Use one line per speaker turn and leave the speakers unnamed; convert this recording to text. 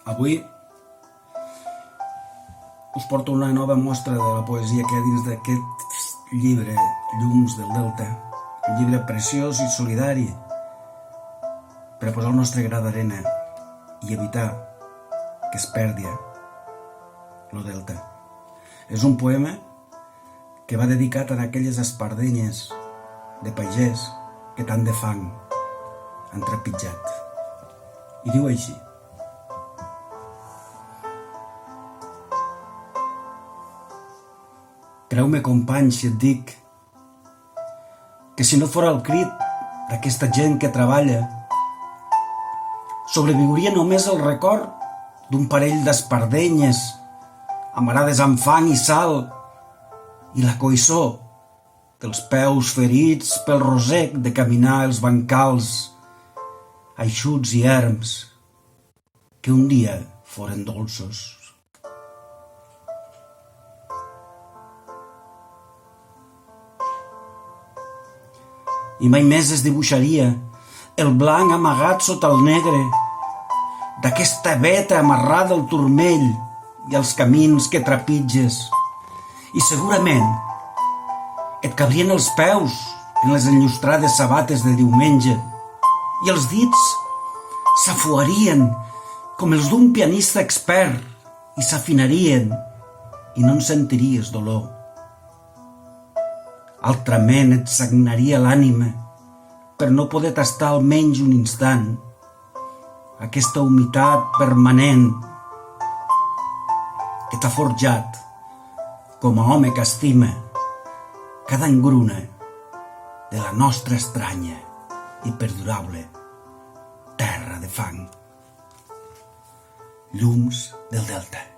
Avui us porto una nova mostra de la poesia que hi ha dins d'aquest llibre, Llums del Delta, un llibre preciós i solidari per a posar el nostre gra d'arena i evitar que es perdi el Delta. És un poema que va dedicat a aquelles espardenyes de pagès que tant de fang han trepitjat. I diu així: creu-me, company, si et dic que si no fora el crit d'aquesta gent que treballa, sobreviuria només el record d'un parell d'espardenyes amarades amb fang i sal i la coïssor dels peus ferits pel rosec de caminar els bancals eixuts i erms que un dia foren dolços. I mai més es dibuixaria el blanc amagat sota el negre d'aquesta veta amarrada al turmell i als camins que trepitges. I segurament et cabrien els peus en les enllustrades sabates de diumenge i els dits s'afuarien com els d'un pianista expert i s'afinarien i no en sentiries dolor. Altrament et sagnaria l'ànima per no poder tastar almenys un instant aquesta humitat permanent que t'ha forjat com a home que estima cada engruna de la nostra estranya i perdurable terra de fang. Llums del Delta.